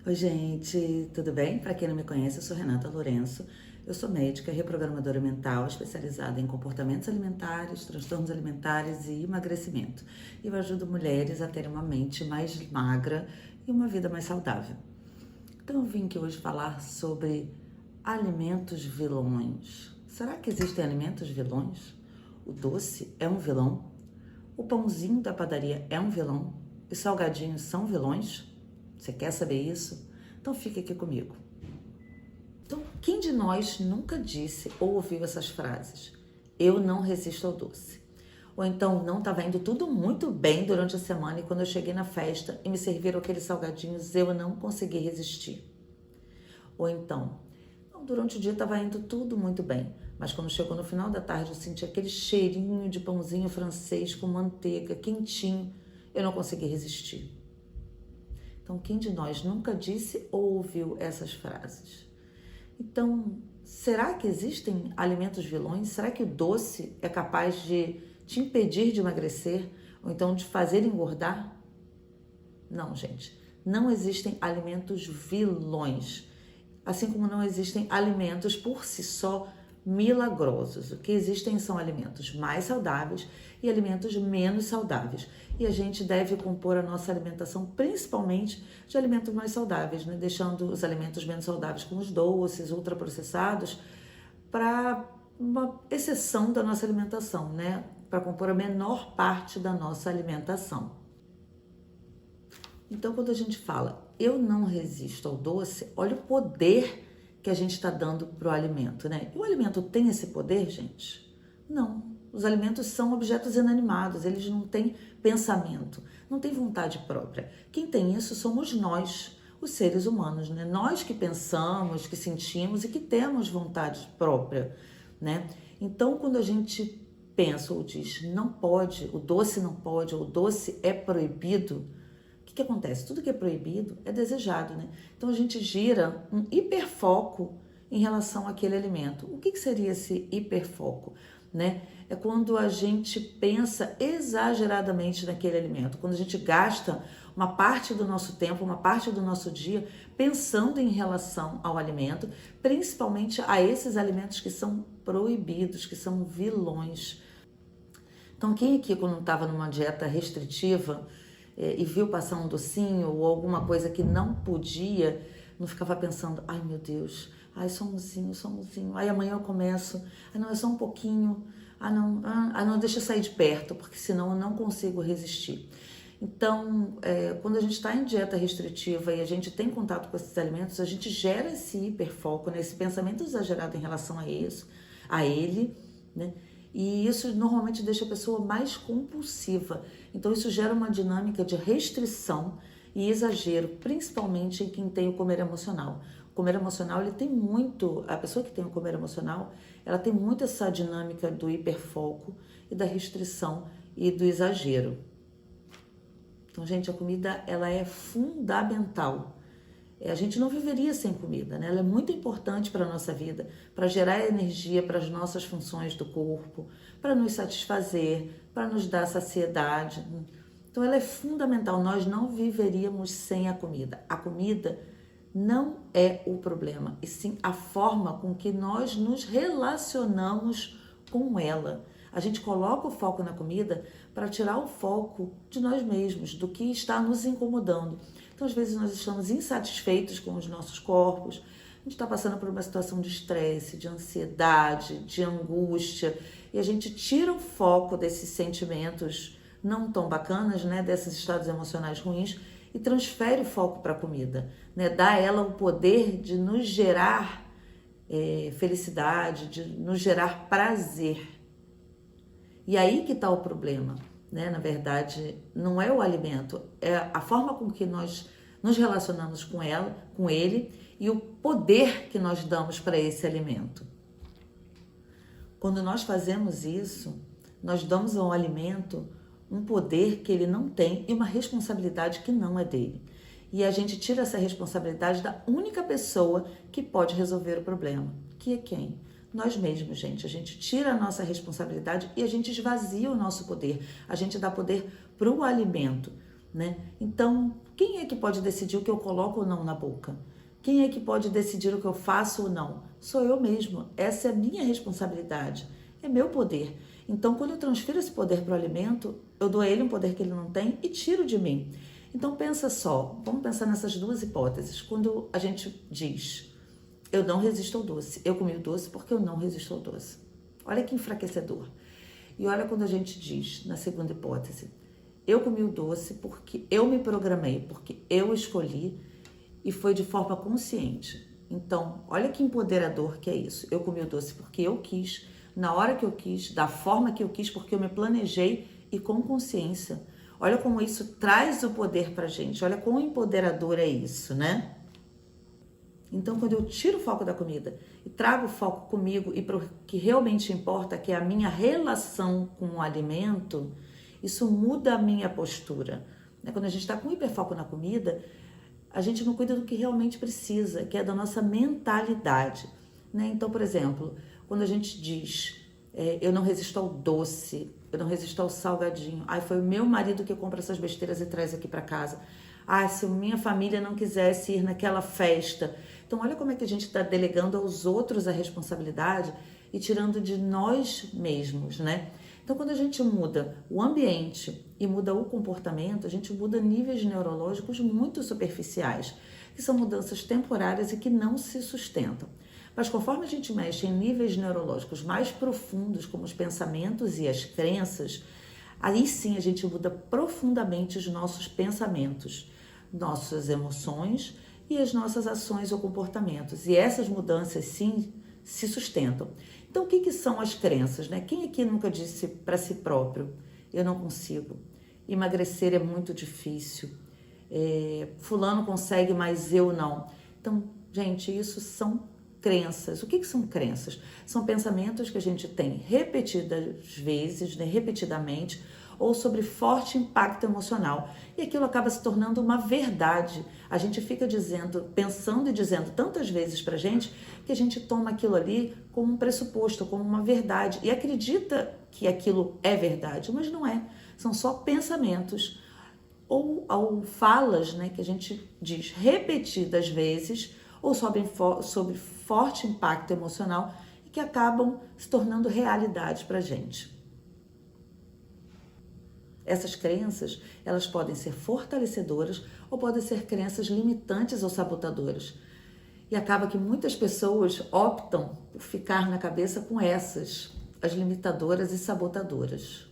Oi, gente, tudo bem? Para quem não me conhece, eu sou Renata Lourenço. Eu sou médica, reprogramadora mental, especializada em comportamentos alimentares, transtornos alimentares e emagrecimento. E eu ajudo mulheres a terem uma mente mais magra e uma vida mais saudável. Então, eu vim aqui hoje falar sobre alimentos vilões. Será que existem alimentos vilões? O doce é um vilão? O pãozinho da padaria é um vilão? Os salgadinhos são vilões? Você quer saber isso? Então fica aqui comigo. Então, quem de nós nunca disse ou ouviu essas frases? Eu não resisto ao doce. Ou então, não estava indo tudo muito bem durante a semana e quando eu cheguei na festa e me serviram aqueles salgadinhos, eu não consegui resistir. Ou então, durante o dia estava indo tudo muito bem, mas quando chegou no final da tarde eu senti aquele cheirinho de pãozinho francês com manteiga, quentinho, eu não consegui resistir. Então, quem de nós nunca disse ou ouviu essas frases? Então, será que existem alimentos vilões? Será que o doce é capaz de te impedir de emagrecer ou então de fazer engordar? Não, gente. Não existem alimentos vilões. Assim como não existem alimentos por si só milagrosos. O que existem são alimentos mais saudáveis e alimentos menos saudáveis. E a gente deve compor a nossa alimentação principalmente de alimentos mais saudáveis, né? Deixando os alimentos menos saudáveis, como os doces, ultraprocessados, para uma exceção da nossa alimentação, né? Para compor a menor parte da nossa alimentação. Então, quando a gente fala, eu não resisto ao doce, olha o poder que a gente está dando para o alimento, né? E o alimento tem esse poder, gente? Não. Os alimentos são objetos inanimados, eles não têm pensamento, não têm vontade própria. Quem tem isso somos nós, os seres humanos, né? Nós que pensamos, que sentimos e que temos vontade própria, né? Então, quando a gente pensa ou diz, não pode, o doce não pode, ou o doce é proibido, o que acontece? Tudo que é proibido é desejado, né? Então a gente gira um hiperfoco em relação àquele alimento. O que seria esse hiperfoco, né? É quando a gente pensa exageradamente naquele alimento, quando a gente gasta uma parte do nosso tempo, uma parte do nosso dia pensando em relação ao alimento, principalmente a esses alimentos que são proibidos, que são vilões. Então quem aqui, quando estava numa dieta restritiva, e viu passar um docinho ou alguma coisa que não podia, não ficava pensando, ai meu Deus, ai só um mozinho, ai amanhã eu começo, ai não, é só um pouquinho, não, deixa eu sair de perto, porque senão eu não consigo resistir. Então, quando a gente está em dieta restritiva e a gente tem contato com esses alimentos, a gente gera esse hiperfoco, né, esse pensamento exagerado em relação a isso, a ele, né? E isso normalmente deixa a pessoa mais compulsiva. Então isso gera uma dinâmica de restrição e exagero, principalmente em quem tem o comer emocional. O comer emocional, ele tem muito, a pessoa que tem o comer emocional, ela tem muito essa dinâmica do hiperfoco e da restrição e do exagero. Então, gente, a comida, ela é fundamental. A gente não viveria sem comida, né? Ela é muito importante para a nossa vida, para gerar energia para as nossas funções do corpo, para nos satisfazer, para nos dar saciedade. Então ela é fundamental, nós não viveríamos sem a comida. A comida não é o problema, e sim a forma com que nós nos relacionamos com ela. A gente coloca o foco na comida para tirar o foco de nós mesmos, do que está nos incomodando. Então, às vezes, nós estamos insatisfeitos com os nossos corpos, a gente está passando por uma situação de estresse, de ansiedade, de angústia, e a gente tira o foco desses sentimentos não tão bacanas, né, desses estados emocionais ruins, e transfere o foco para a comida, né, dá a ela o poder de nos gerar felicidade, de nos gerar prazer. E aí que está o problema, né? Na verdade, não é o alimento, é a forma com que nós nos relacionamos com ela, com ele, e o poder que nós damos para esse alimento. Quando nós fazemos isso, nós damos ao alimento um poder que ele não tem e uma responsabilidade que não é dele. E a gente tira essa responsabilidade da única pessoa que pode resolver o problema, que é quem? Nós mesmos, gente. A gente tira a nossa responsabilidade e a gente esvazia o nosso poder. A gente dá poder para o alimento, né? Então, Quem é que pode decidir o que eu coloco ou não na boca? Quem é que pode decidir o que eu faço ou não? Sou eu mesmo. Essa é a minha responsabilidade. É meu poder. Então, quando eu transfiro esse poder para o alimento, eu dou a ele um poder que ele não tem e tiro de mim. Então, pensa só. Vamos pensar nessas duas hipóteses. Quando a gente diz, eu não resisto ao doce. Eu comi o doce porque eu não resisto ao doce. Olha que enfraquecedor. E olha quando a gente diz, na segunda hipótese, eu comi o doce porque eu me programei, porque eu escolhi e foi de forma consciente. Então, olha que empoderador que é isso. Eu comi o doce porque eu quis, na hora que eu quis, da forma que eu quis, porque eu me planejei e com consciência. Olha como isso traz o poder pra gente. Olha quão empoderador é isso, né? Então, quando eu tiro o foco da comida e trago o foco comigo e para o que realmente importa, que é a minha relação com o alimento, isso muda a minha postura. Quando a gente está com hiperfoco na comida, a gente não cuida do que realmente precisa, que é da nossa mentalidade. Então, por exemplo, quando a gente diz, eu não resisto ao doce, eu não resisto ao salgadinho, foi o meu marido que compra essas besteiras e traz aqui para casa. Se minha família não quisesse ir naquela festa. Então, olha como é que a gente está delegando aos outros a responsabilidade e tirando de nós mesmos, né? Então, quando a gente muda o ambiente e muda o comportamento, a gente muda níveis neurológicos muito superficiais, que são mudanças temporárias e que não se sustentam. Mas conforme a gente mexe em níveis neurológicos mais profundos, como os pensamentos e as crenças, aí sim a gente muda profundamente os nossos pensamentos, nossas emoções e as nossas ações ou comportamentos. E essas mudanças, sim, se sustentam. Então, o que são as crenças, né? Quem aqui nunca disse para si próprio, eu não consigo, emagrecer é muito difícil, fulano consegue, mas eu não. Então, gente, isso são crenças. O que são crenças? São pensamentos que a gente tem repetidas vezes, né, repetidamente, ou sobre forte impacto emocional. E aquilo acaba se tornando uma verdade. A gente fica dizendo, pensando e dizendo tantas vezes pra gente, que a gente toma aquilo ali como um pressuposto, como uma verdade. E acredita que aquilo é verdade, mas não é. São só pensamentos ou falas, né, que a gente diz repetidas vezes, ou sobre forte impacto emocional e que acabam se tornando realidade pra gente. Essas crenças, elas podem ser fortalecedoras ou podem ser crenças limitantes ou sabotadoras. E acaba que muitas pessoas optam por ficar na cabeça com essas, as limitadoras e sabotadoras.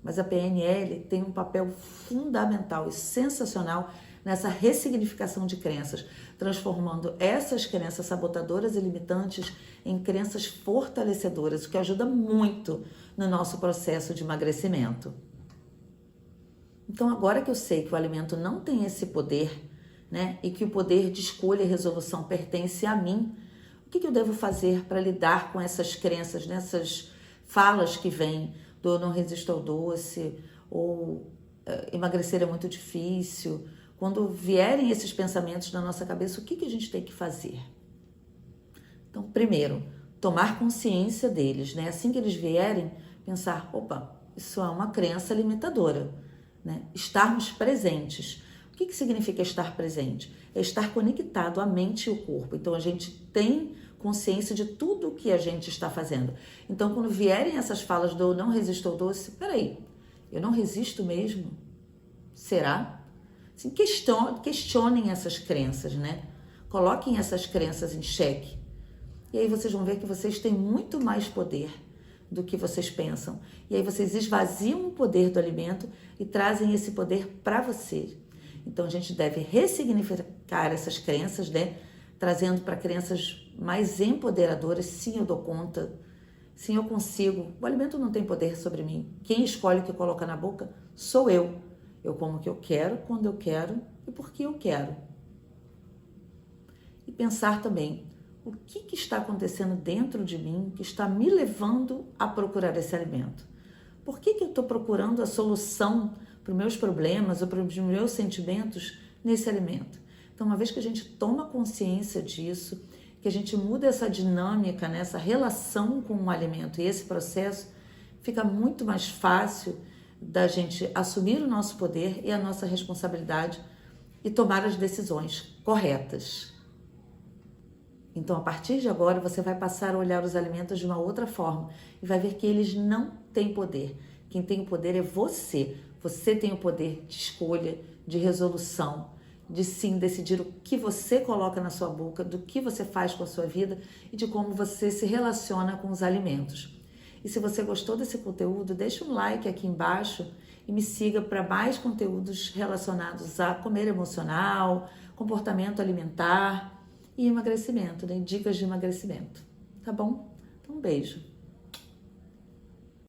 Mas a PNL tem um papel fundamental e sensacional nessa ressignificação de crenças, transformando essas crenças sabotadoras e limitantes em crenças fortalecedoras, o que ajuda muito no nosso processo de emagrecimento. Então, agora que eu sei que o alimento não tem esse poder, né, e que o poder de escolha e resolução pertence a mim, o que eu devo fazer para lidar com essas crenças, nessas falas que vêm do eu não resisto ao doce, ou emagrecer é muito difícil? Quando vierem esses pensamentos na nossa cabeça, o que a gente tem que fazer? Então, primeiro, tomar consciência deles, né? Assim que eles vierem, pensar, opa, isso é uma crença limitadora, né? Estarmos presentes. O que significa estar presente? É estar conectado à mente e ao corpo. Então, a gente tem consciência de tudo o que a gente está fazendo. Então, quando vierem essas falas do eu não resisto ao doce, peraí, eu não resisto mesmo? Será? Assim, questionem essas crenças, né? Coloquem essas crenças em xeque. E aí vocês vão ver que vocês têm muito mais poder do que vocês pensam. E aí vocês esvaziam o poder do alimento e trazem esse poder para você. Então a gente deve ressignificar essas crenças, né? Trazendo para crenças mais empoderadoras. Sim, eu dou conta. Sim, eu consigo. O alimento não tem poder sobre mim. Quem escolhe o que coloca na boca sou eu. Eu como o que eu quero, quando eu quero e porque eu quero. E pensar também, o que está acontecendo dentro de mim que está me levando a procurar esse alimento? Por que eu estou procurando a solução para os meus problemas ou para os meus sentimentos nesse alimento? Então, uma vez que a gente toma consciência disso, que a gente muda essa dinâmica, né, essa relação com o alimento e esse processo, fica muito mais fácil da gente assumir o nosso poder e a nossa responsabilidade e tomar as decisões corretas. Então, a partir de agora, você vai passar a olhar os alimentos de uma outra forma e vai ver que eles não têm poder. Quem tem o poder é você. Você tem o poder de escolha, de resolução, de sim decidir o que você coloca na sua boca, do que você faz com a sua vida e de como você se relaciona com os alimentos. E se você gostou desse conteúdo, deixa um like aqui embaixo e me siga para mais conteúdos relacionados a comer emocional, comportamento alimentar e emagrecimento, né? Dicas de emagrecimento. Tá bom? Então, um beijo.